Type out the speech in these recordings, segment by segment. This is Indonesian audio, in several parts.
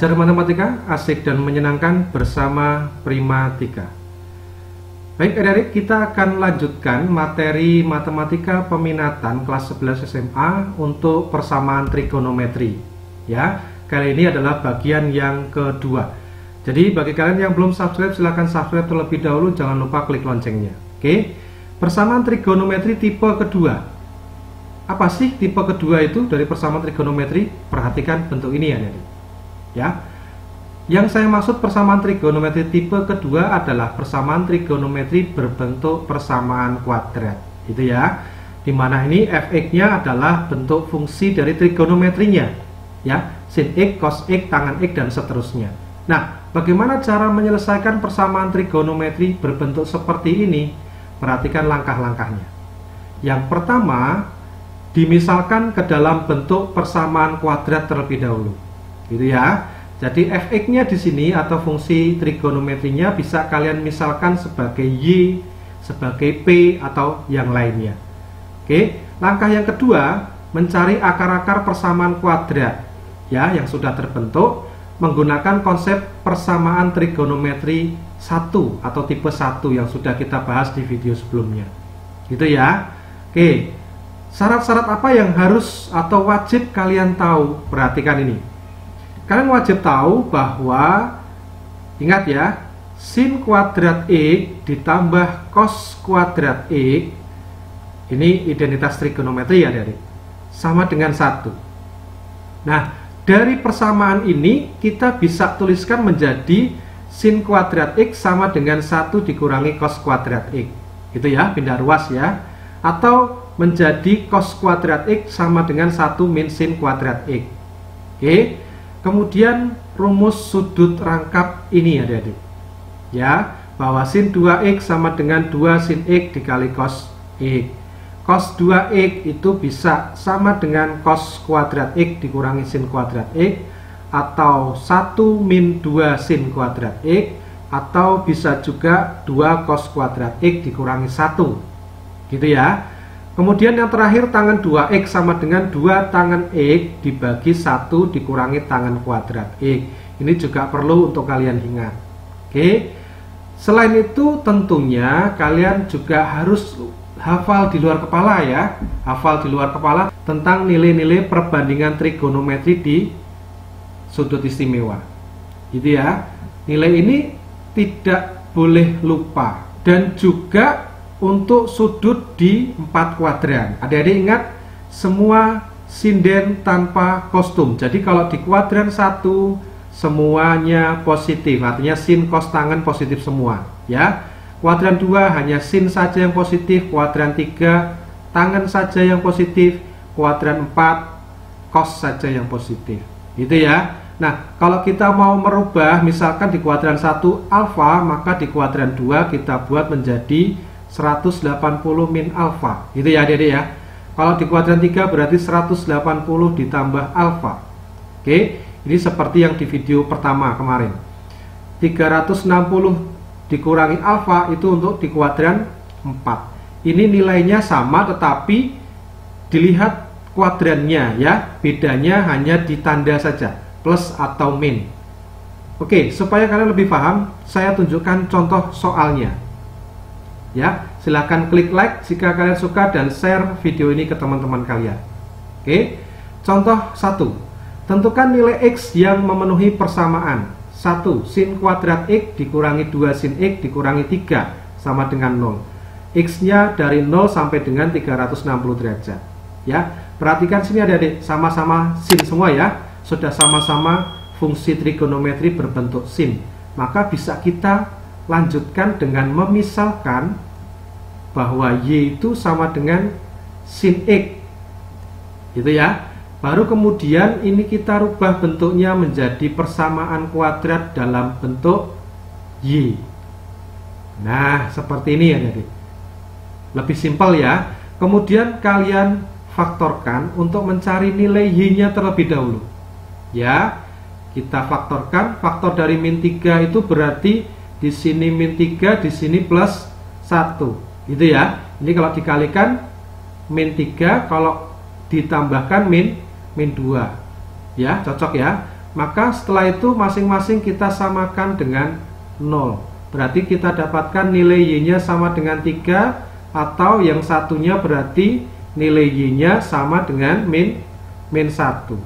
Belajar matematika asik dan menyenangkan bersama Prima3. Baik adik-adik, kita akan lanjutkan materi matematika peminatan kelas 11 SMA untuk persamaan trigonometri. Ya, kali ini adalah bagian yang kedua. Jadi bagi kalian yang belum subscribe, silahkan subscribe terlebih dahulu, jangan lupa klik loncengnya. Oke, persamaan trigonometri tipe kedua. Apa sih tipe kedua itu dari persamaan trigonometri? Perhatikan bentuk ini ya adik-adik. Ya, yang saya maksud persamaan trigonometri tipe kedua adalah persamaan trigonometri berbentuk persamaan kuadrat, gitu ya. Dimana ini fx-nya adalah bentuk fungsi dari trigonometrinya, ya, sin x, cos x, tangen x, dan seterusnya. Nah, bagaimana cara menyelesaikan persamaan trigonometri berbentuk seperti ini? Perhatikan langkah-langkahnya. Yang pertama, dimisalkan ke dalam bentuk persamaan kuadrat terlebih dahulu. Gitu ya. Jadi fx-nya di sini atau fungsi trigonometrinya bisa kalian misalkan sebagai y, sebagai p, atau yang lainnya. Oke, langkah yang kedua, mencari akar-akar persamaan kuadrat ya yang sudah terbentuk menggunakan konsep persamaan trigonometri 1 atau tipe 1 yang sudah kita bahas di video sebelumnya. Gitu ya. Oke. Syarat-syarat apa yang harus atau wajib kalian tahu? Perhatikan ini. Kalian wajib tahu bahwa, ingat ya, sin kuadrat x ditambah cos kuadrat x, ini identitas trigonometri ya adik-adik, sama dengan 1. Nah, dari persamaan ini kita bisa tuliskan menjadi sin kuadrat x sama dengan 1 dikurangi cos kuadrat x. Gitu ya, pindah ruas ya. Atau menjadi cos kuadrat x sama dengan 1 min sin kuadrat x. Oke. Kemudian rumus sudut rangkap ini ya adik-adik, ya, bahwa sin 2x sama dengan 2 sin x dikali cos x. Cos 2x itu bisa sama dengan cos kuadrat x dikurangi sin kuadrat x, atau 1 min 2 sin kuadrat x, atau bisa juga 2 cos kuadrat x dikurangi 1. Gitu ya. Kemudian yang terakhir, tangen 2x sama dengan 2 tangen x dibagi 1 dikurangi tangen kuadrat x. Ini juga perlu untuk kalian ingat. Oke. Selain itu tentunya kalian juga harus hafal di luar kepala ya. Hafal di luar kepala tentang nilai-nilai perbandingan trigonometri di sudut istimewa. Gitu ya. Nilai ini tidak boleh lupa. Dan juga untuk sudut di 4 kuadran. Adik-adik ingat, semua sinden tanpa kostum. Jadi kalau di kuadran 1 semuanya positif, artinya sin cos tangen positif semua ya. Kuadran 2 hanya sin saja yang positif, kuadran 3 tangen saja yang positif, kuadran 4 cos saja yang positif. Gitu ya. Nah, kalau kita mau merubah misalkan di kuadran 1 alfa, maka di kuadran 2 kita buat menjadi 180 min alfa, gitu ya adik-adik ya. Kalau di kuadran 3 berarti 180 ditambah alfa. Oke, ini seperti yang di video pertama kemarin. 360 dikurangi alfa itu untuk di kuadran 4. Ini nilainya sama tetapi dilihat kuadrannya ya, bedanya hanya di tanda saja, plus atau min. Oke, supaya kalian lebih paham, saya tunjukkan contoh soalnya. Ya, silahkan klik like jika kalian suka dan share video ini ke teman-teman kalian. Oke, contoh 1. Tentukan nilai x yang memenuhi persamaan. 1. Sin kuadrat x dikurangi 2 sin x dikurangi 3 sama dengan 0. X-nya dari 0 sampai dengan 360 derajat. Ya, perhatikan sini adik-adik, sama-sama sin semua ya. Sudah sama-sama fungsi trigonometri berbentuk sin. Maka bisa kita lanjutkan dengan memisalkan bahwa y itu sama dengan sin x, gitu ya. Baru kemudian ini kita rubah bentuknya menjadi persamaan kuadrat dalam bentuk y. Nah, seperti ini ya jadi lebih simpel ya. Kemudian kalian faktorkan untuk mencari nilai y-nya terlebih dahulu ya. Kita faktorkan, faktor dari min 3 itu berarti di sini min 3, di sini plus 1. Gitu ya. Ini kalau dikalikan min 3, kalau ditambahkan min 2. Ya, cocok ya. Maka setelah itu masing-masing kita samakan dengan 0. Berarti kita dapatkan nilai Y-nya sama dengan 3, atau yang satunya berarti nilai Y-nya sama dengan min 1.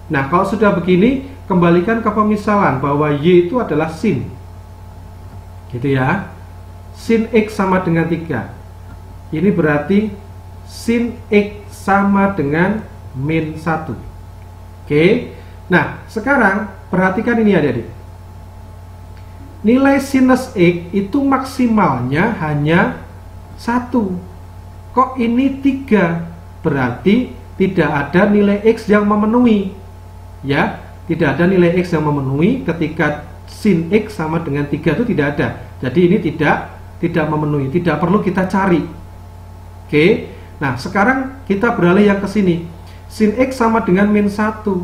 Nah, kalau sudah begini, kembalikan ke pemisalan bahwa Y itu adalah sin. Gitu ya. Sin X sama dengan 3. Ini berarti sin X sama dengan min 1. Oke. Nah, sekarang perhatikan ini adik-adik. Nilai sinus X itu maksimalnya hanya 1. Kok ini 3? Berarti tidak ada nilai X yang memenuhi. Ya, tidak ada nilai X yang memenuhi ketika sin X sama dengan 3 itu tidak ada. Jadi ini tidak memenuhi, tidak perlu kita cari. Oke. Nah, sekarang kita beralih yang ke sini. Sin X sama dengan min 1.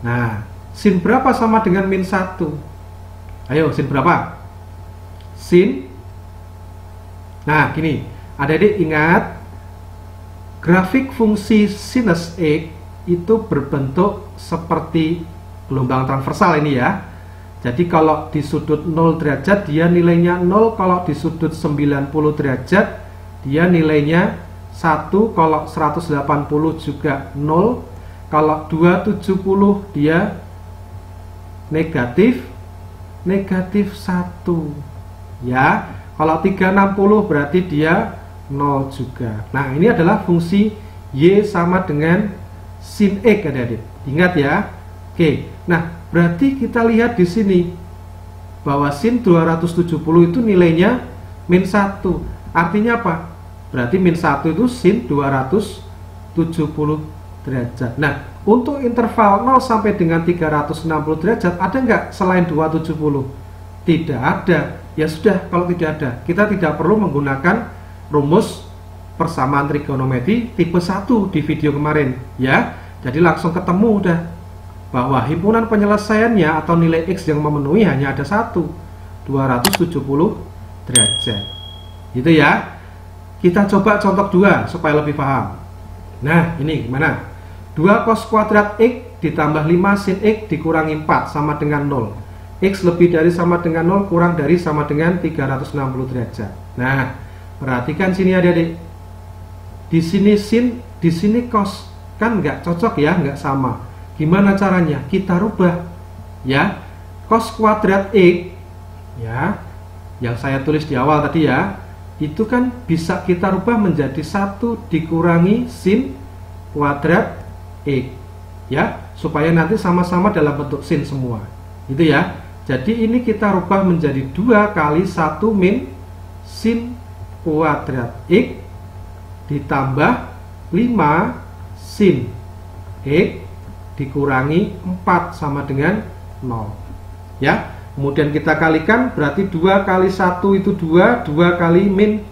Nah, sin berapa sama dengan min 1? Ayo, sin berapa? Sin. Nah, gini. Adik-adik ingat, grafik fungsi sinus X itu berbentuk seperti gelombang transversal ini ya. Jadi kalau di sudut 0 derajat dia nilainya 0, kalau di sudut 90 derajat dia nilainya 1, kalau 180 juga 0, kalau 270 dia negatif 1 ya. Kalau 360 berarti dia 0 juga. Nah, ini adalah fungsi Y sama dengan sin X adik-adik. Ingat ya. Oke. Nah, berarti kita lihat di sini bahwa sin 270 itu nilainya min 1. Artinya apa? Berarti min 1 itu sin 270 derajat. Nah, untuk interval 0 sampai dengan 360 derajat ada nggak selain 270? Tidak ada. Ya sudah, kalau tidak ada, kita tidak perlu menggunakan rumus persamaan trigonometri tipe 1 di video kemarin ya. Jadi langsung ketemu udah bahwa himpunan penyelesaiannya atau nilai X yang memenuhi hanya ada 1, 270 derajat. Gitu ya. Kita coba contoh 2 supaya lebih paham. Nah, ini gimana? 2 cos kuadrat X ditambah 5 sin X dikurangi 4 sama dengan 0. X lebih dari sama dengan 0 kurang dari sama dengan 360 derajat. Nah, perhatikan sini adik-adik. Di sini sin, di sini cos. Kan nggak cocok ya, nggak sama. Gimana caranya? Kita rubah ya. Cos kuadrat X ya, yang saya tulis di awal tadi ya, itu kan bisa kita rubah menjadi 1 dikurangi sin kuadrat X ya, supaya nanti sama-sama dalam bentuk sin semua. Itu ya. Jadi ini kita rubah menjadi 2 kali 1 min sin kuadrat X ditambah 5 sin X dikurangi 4 sama dengan 0 ya. Kemudian kita kalikan, berarti 2 kali 1 itu 2, 2 kali min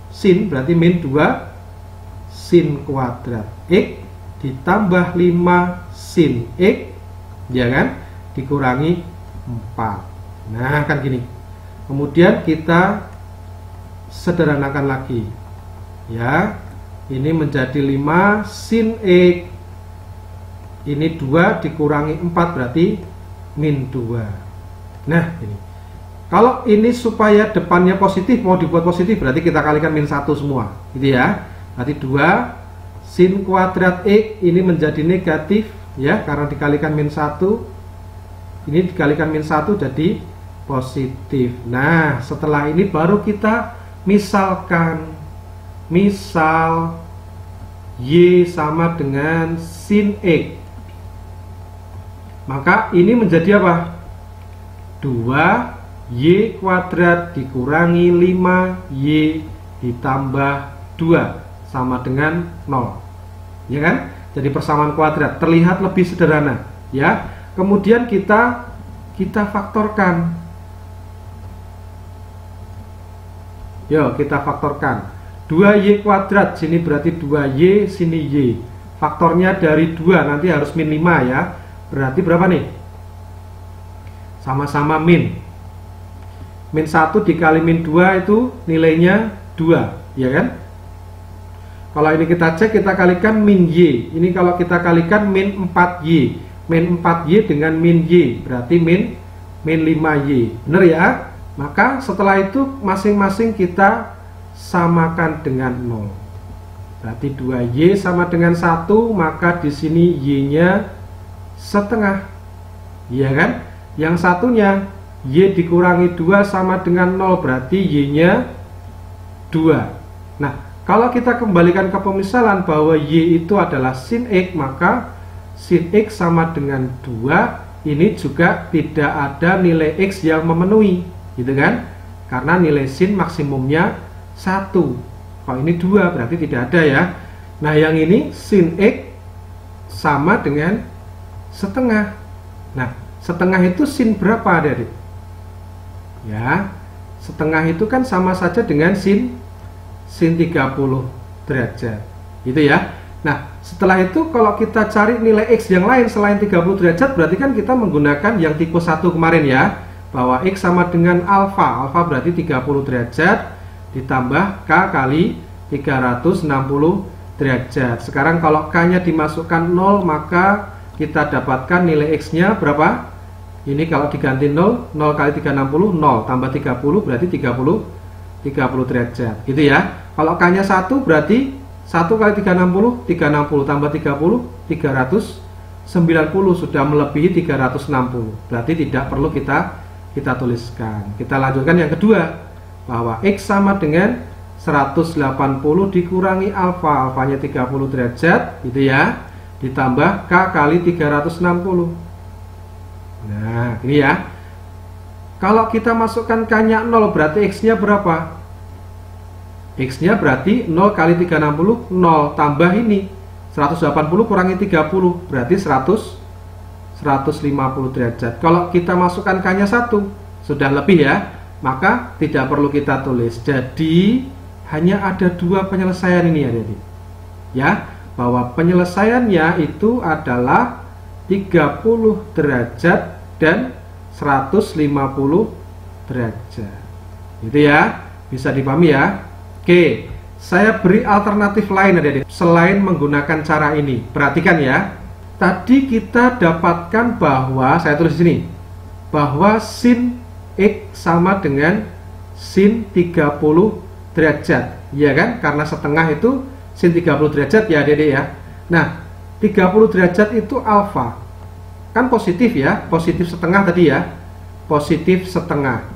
sin berarti min 2 sin kuadrat X ditambah 5 sin X ya kan, dikurangi 4. Nah, kan gini. Kemudian kita sederhanakan lagi ya. Ini menjadi 5 sin X, ini 2 dikurangi 4 berarti min 2. Nah, ini kalau ini supaya depannya positif, mau dibuat positif, berarti kita kalikan min 1 semua gitu ya. Berarti 2 sin kuadrat X ini menjadi negatif ya, karena dikalikan min 1. Ini dikalikan min 1 jadi positif. Nah, setelah ini baru kita misalkan. Misal Y sama dengan sin X. Maka ini menjadi apa? 2Y kuadrat dikurangi 5Y ditambah 2 sama dengan 0. Ya kan? Jadi persamaan kuadrat terlihat lebih sederhana ya. Kemudian kita faktorkan. Yuk, kita faktorkan. 2Y kuadrat, sini berarti 2Y, sini Y. Faktornya dari 2, nanti harus min 5 ya. Berarti berapa nih? Sama-sama min. Min 1 dikali min 2 itu nilainya 2, ya kan? Kalau ini kita cek, kita kalikan min Y. Ini kalau kita kalikan min 4Y. min 4Y dengan min Y, berarti min 5Y. Benar ya? Maka setelah itu masing-masing kita samakan dengan 0. Berarti 2Y sama dengan 1, maka di sini Y-nya setengah. Iya kan? Yang satunya Y dikurangi 2 sama dengan 0, berarti Y-nya 2. Nah, kalau kita kembalikan ke pemisalan bahwa Y itu adalah sin X, maka sin X sama dengan 2. Ini juga tidak ada nilai X yang memenuhi, gitu kan? Karena nilai sin maksimumnya 1. Kalau ini 2 berarti tidak ada ya. Nah, yang ini sin X sama dengan setengah. Nah, setengah itu sin berapa, adik-adik? Ya, setengah itu kan sama saja dengan sin 30 derajat, gitu ya. Nah, setelah itu kalau kita cari nilai X yang lain selain 30 derajat, berarti kan kita menggunakan yang tipe 1 kemarin ya, bahwa X sama dengan alfa. Alfa berarti 30 derajat ditambah K kali 360 derajat. Sekarang kalau K-nya dimasukkan 0, maka kita dapatkan nilai X-nya berapa? Ini kalau diganti 0, 0 kali 360, 0 tambah 30 berarti 30 derajat, gitu ya. Kalau K-nya 1 berarti 1 kali 360, 360 tambah 30, 390, sudah melebihi 360. Berarti tidak perlu kita tuliskan. Kita lanjutkan yang kedua, bahwa X sama dengan 180 dikurangi alfa. Alfanya 30 derajat, gitu ya, ditambah K kali 360. Nah, ini ya. Kalau kita masukkan K-nya 0, berarti X-nya berapa? X-nya berarti 0 kali 360, 0 tambah ini 180 kurangi 30, berarti 150 derajat. Kalau kita masukkan K-nya 1, sudah lebih ya, maka tidak perlu kita tulis. Jadi hanya ada 2 penyelesaian ini ya, adik-adik. Ya, bahwa penyelesaiannya itu adalah 30 derajat dan 150 derajat. Gitu ya, bisa dipahami ya. Oke, saya beri alternatif lain adik-adik selain menggunakan cara ini. Perhatikan ya. Tadi kita dapatkan bahwa, saya tulis di sini, bahwa sin X sama dengan sin 30 derajat. Iya kan? Karena setengah itu sin 30 derajat ya adik-adik ya. Nah, 30 derajat itu alfa. Kan positif ya, positif setengah tadi ya. Positif setengah.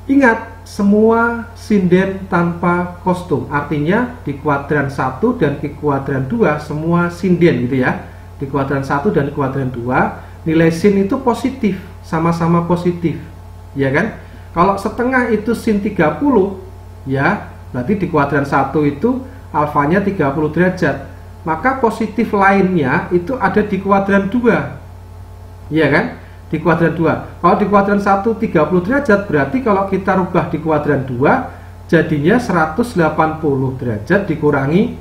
Ingat, semua sinden tanpa kostum, artinya di kuadran 1 dan di kuadran 2 semua sinden gitu ya. Di kuadran 1 dan kuadran 2 nilai sin itu positif, sama-sama positif, ya kan? Kalau setengah itu sin 30 ya, berarti di kuadran 1 itu alfanya 30 derajat. Maka positif lainnya itu ada di kuadran 2, ya kan? Di kuadran 2. Kalau di kuadran 1 30 derajat, berarti kalau kita rubah di kuadran 2 jadinya 180 derajat dikurangi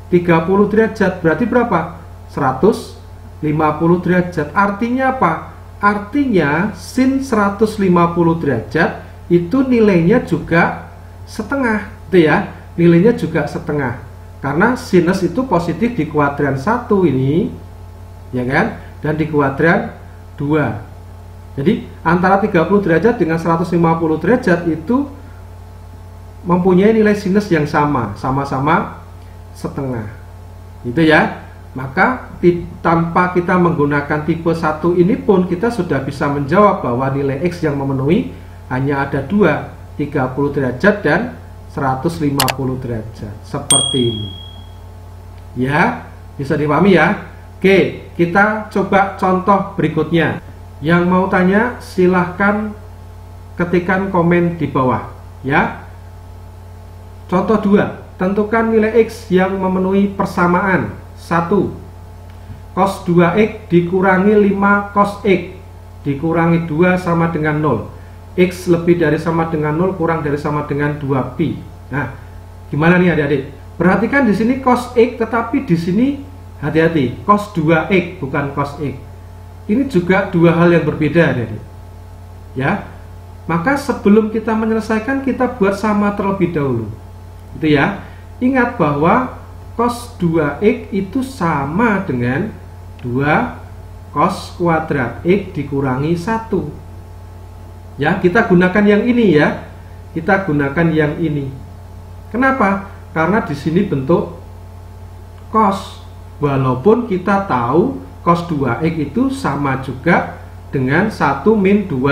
30 derajat. Berarti berapa? 150 derajat. Artinya apa? Artinya sin 150 derajat itu nilainya juga setengah, gitu ya. Nilainya juga setengah. Karena sinus itu positif di kuadran 1 ini, ya kan? Dan di kuadran 2. Jadi antara 30 derajat dengan 150 derajat itu mempunyai nilai sinus yang sama, sama-sama setengah. Gitu ya. Maka tanpa kita menggunakan tipe 1 ini pun kita sudah bisa menjawab bahwa nilai X yang memenuhi hanya ada 2, 30 derajat dan 150 derajat. Seperti ini. Ya, bisa dipahami ya. Oke, kita coba contoh berikutnya. Yang mau tanya silahkan ketikkan komen di bawah ya. Contoh 2, tentukan nilai X yang memenuhi persamaan. 1, cos 2X dikurangi 5 cos X dikurangi 2 sama dengan 0. X lebih dari sama dengan 0 kurang dari sama dengan 2pi. Nah, gimana nih adik-adik? Perhatikan di sini cos X, tetapi di sini hati-hati, cos 2X bukan cos X. Ini juga dua hal yang berbeda, adik-adik. Ya. Maka sebelum kita menyelesaikan, kita buat sama terlebih dahulu. Itu ya. Ingat bahwa cos 2X itu sama dengan 2 cos kuadrat X dikurangi 1. Ya, kita gunakan yang ini ya. Kita gunakan yang ini. Kenapa? Karena di sini bentuk cos. Walaupun kita tahu cos 2X itu sama juga dengan 1 min 2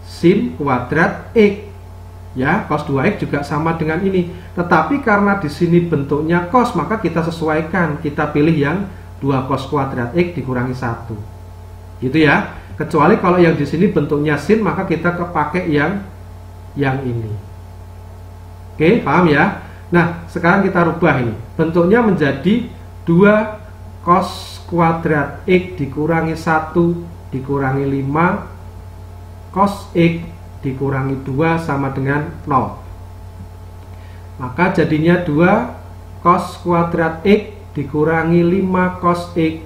sin kuadrat X. Ya, cos 2X juga sama dengan ini. Tetapi karena di sini bentuknya cos, maka kita sesuaikan. Kita pilih yang 2 cos kuadrat X dikurangi 1. Gitu ya. Kecuali kalau yang di sini bentuknya sin, maka kita pakai yang ini. Oke, paham ya? Nah, sekarang kita rubah ini. Bentuknya menjadi 2 cos kuadrat X dikurangi 1 dikurangi 5 cos X dikurangi 2 sama dengan 0. Maka jadinya 2 cos kuadrat X dikurangi 5 cos X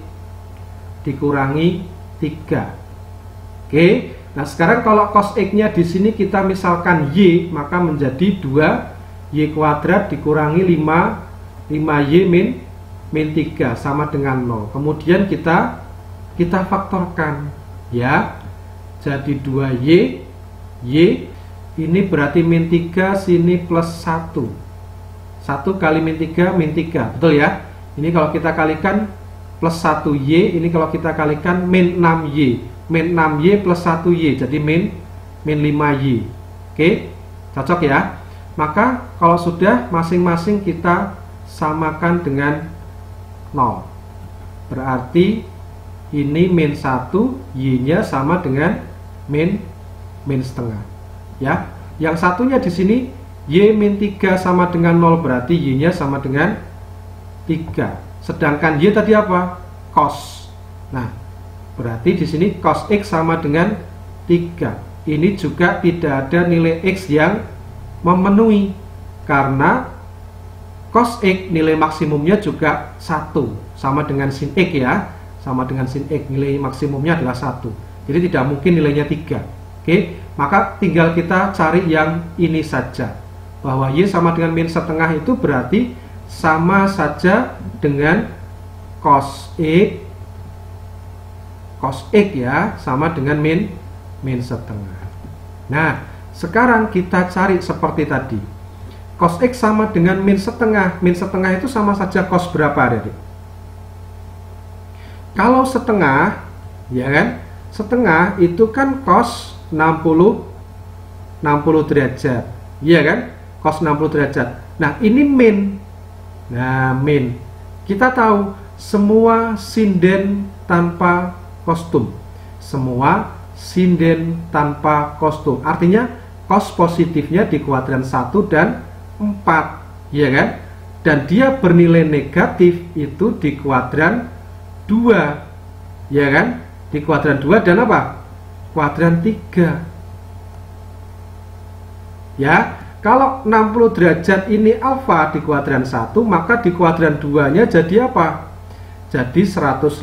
dikurangi 3. Oke. Nah, sekarang kalau cos X-nya di sini kita misalkan Y, maka menjadi 2Y kuadrat dikurangi 5Y min 3 sama dengan 0. Kemudian kita faktorkan ya. Jadi 2Y, Y ini berarti min 3, sini plus 1. 1 kali min 3, min 3. Betul ya? Ini kalau kita kalikan plus 1Y, ini kalau kita kalikan min 6Y. Min 6Y plus 1Y, jadi min 5Y. Oke, cocok ya. Maka kalau sudah, masing-masing kita samakan dengan 0. Berarti ini min 1, Y-nya sama dengan min setengah. Ya, yang satunya di sini Y min 3 sama dengan 0, berarti Y-nya sama dengan 3. Sedangkan Y tadi apa? Cos. Nah, berarti di sini cos X sama dengan 3. Ini juga tidak ada nilai X yang memenuhi, karena cos X nilai maksimumnya juga 1, sama dengan sin X ya. Sama dengan sin X, nilai maksimumnya adalah 1. Jadi tidak mungkin nilainya 3. Oke, maka tinggal kita cari yang ini saja. Bahwa Y sama dengan min setengah itu berarti sama saja dengan cos X ya, sama dengan min setengah. Nah, sekarang kita cari seperti tadi. Cos X sama dengan min setengah. Min setengah itu sama saja cos berapa, Adik? Kalau setengah, ya kan? Setengah itu kan cos 60 derajat. Iya kan? Cos 60 derajat. Nah, ini min. Nah, min. Kita tahu semua sinden tanpa kostum. Semua sinden tanpa kostum. Artinya cos positifnya di kuadran 1 dan 4, ya kan? Dan dia bernilai negatif itu di kuadran 2, ya kan? Di kuadran 2 dan apa? Kuadran 3. Ya, kalau 60 derajat ini alfa di kuadran 1, maka di kuadran 2-nya jadi apa? Jadi 180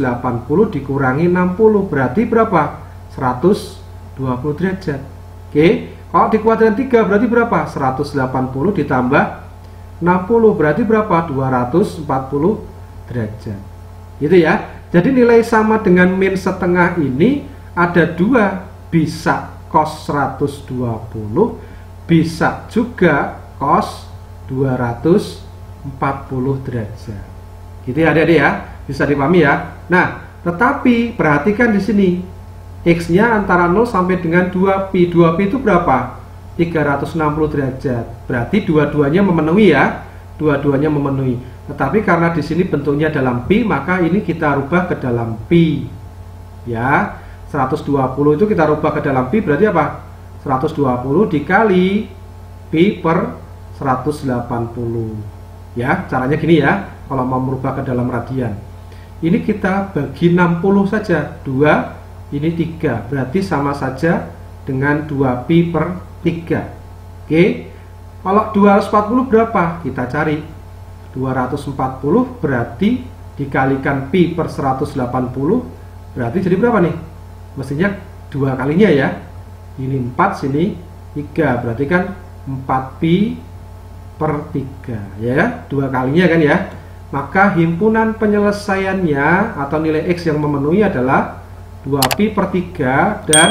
dikurangi 60 berarti berapa? 120 derajat. Oke, kalau di kuadran 3 berarti berapa? 180 ditambah 60 berarti berapa? 240 derajat. Gitu ya. Jadi nilai sama dengan min setengah ini ada 2, bisa cos 120, bisa juga cos 240 derajat. Gitu ya Adik-adik ya. Bisa dipahami ya. Nah, tetapi perhatikan di sini X-nya antara 0 sampai dengan 2pi. 2pi itu berapa? 360 derajat. Berarti dua-duanya memenuhi ya. Dua-duanya memenuhi. Tetapi karena di sini bentuknya dalam pi, maka ini kita rubah ke dalam pi. Ya. 120 itu kita rubah ke dalam pi berarti apa? 120 dikali pi per 180. Ya, caranya gini ya. Kalau mau merubah ke dalam radian. Ini kita bagi 60 saja. 2, ini 3. Berarti sama saja dengan 2pi per 3. Oke. Kalau 240 berapa? Kita cari. 240 berarti dikalikan pi per 180. Berarti jadi berapa nih? Mestinya 2 kalinya ya. Ini 4, sini 3. Berarti kan 4pi per 3. Ya, 2 kalinya kan ya. Maka himpunan penyelesaiannya atau nilai X yang memenuhi adalah 2pi per 3 dan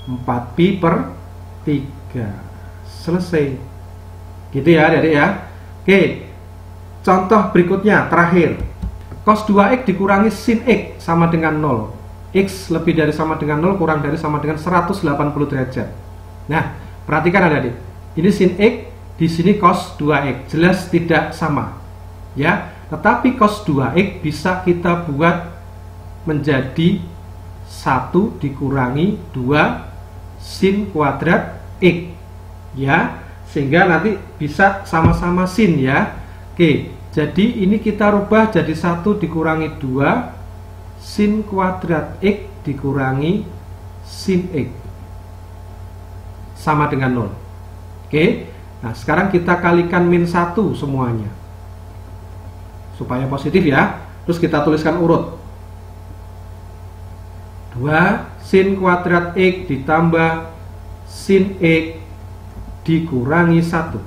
4pi per 3. Selesai. Gitu ya adik-adik ya. Oke, contoh berikutnya terakhir. Cos 2x dikurangi sin x sama dengan 0. X lebih dari sama dengan 0 kurang dari sama dengan 180 derajat. Nah, perhatikan adik-adik. Ini sin x, di sini cos 2x. Jelas tidak sama. Ya, tetapi cos 2x bisa kita buat menjadi 1 dikurangi 2 sin kuadrat x. Ya, sehingga nanti bisa sama-sama sin ya. Oke, jadi ini kita rubah jadi 1 dikurangi 2 sin kuadrat x dikurangi sin x sama dengan 0. Oke, nah sekarang kita kalikan min 1 semuanya supaya positif ya. Terus kita tuliskan urut 2 sin kuadrat x ditambah sin x dikurangi 1.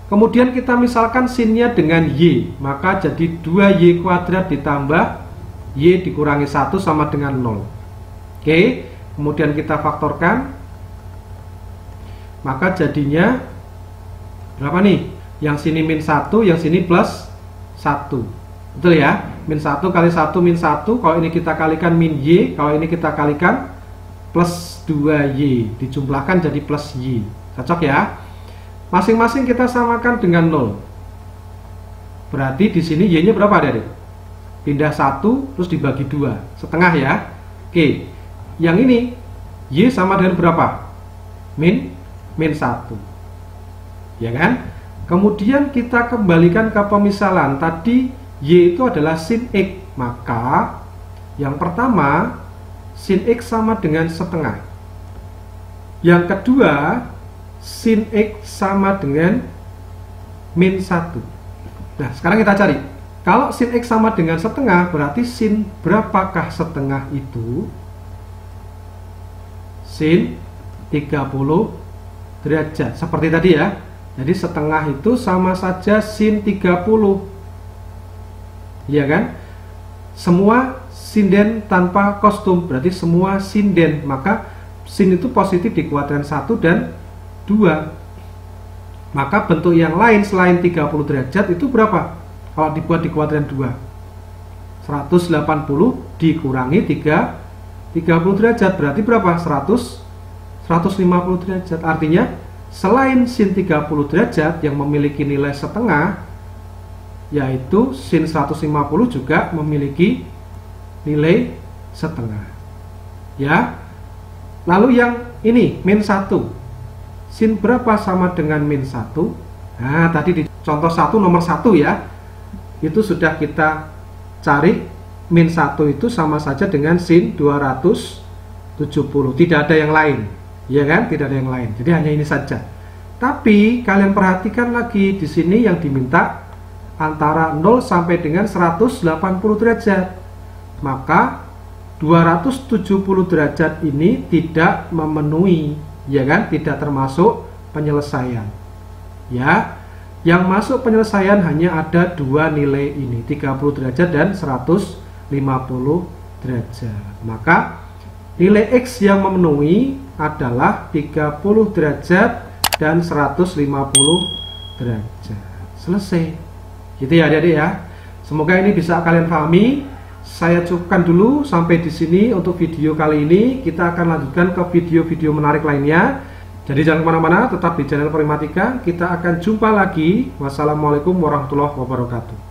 Kemudian kita misalkan sinnya dengan y, maka jadi 2y kuadrat ditambah y dikurangi 1 sama dengan 0. Oke, kemudian kita faktorkan, maka jadinya berapa nih? Yang sini min 1, yang sini plus 1. Betul ya? Min 1 kali 1 min 1, kalau ini kita kalikan min y, kalau ini kita kalikan plus 2y, dijumlahkan jadi plus y. Cocok ya? Masing-masing kita samakan dengan 0. Berarti di sini y-nya berapa adik? Pindah 1 terus dibagi 2, setengah ya. Oke, yang ini y sama dengan berapa? Min 1. Ya kan? Kemudian kita kembalikan ke pemisalan. Tadi y itu adalah sin x, maka yang pertama sin x sama dengan setengah. Yang kedua sin x sama dengan min 1. Nah, sekarang kita cari. Kalau sin x sama dengan setengah, berarti sin berapakah setengah itu? Sin 30 derajat. Seperti tadi ya. Jadi setengah itu sama saja sin 30. Iya kan? Semua sinden tanpa kostum, berarti semua sinden. Maka sin itu positif di kuadran 1 dan 2. Maka bentuk yang lain selain 30 derajat itu berapa? Kalau dibuat di kuadran 2, 180 dikurangi 30 derajat berarti berapa? 150 derajat. Artinya selain sin 30 derajat yang memiliki nilai setengah, yaitu sin 150 juga memiliki nilai setengah. Ya. Lalu yang ini min 1, sin berapa sama dengan min 1? Nah, tadi di contoh 1 nomor 1 ya, itu sudah kita cari. Min 1 itu sama saja dengan sin 270, tidak ada yang lain, ya kan? Tidak ada yang lain, jadi hanya ini saja. Tapi kalian perhatikan lagi di sini yang diminta antara 0 sampai dengan 180 derajat. Maka 270 derajat ini tidak memenuhi, ya kan? Tidak termasuk penyelesaian. Ya, yang masuk penyelesaian hanya ada dua nilai ini, 30 derajat dan 150 derajat. Maka nilai X yang memenuhi adalah 30 derajat dan 150 derajat. Selesai. Gitu ya adik-adik ya. Semoga ini bisa kalian pahami. Saya cukupkan dulu sampai di sini untuk video kali ini. Kita akan lanjutkan ke video-video menarik lainnya. Jadi jangan kemana-mana, tetap di channel Primatika. Kita akan jumpa lagi. Wassalamualaikum warahmatullahi wabarakatuh.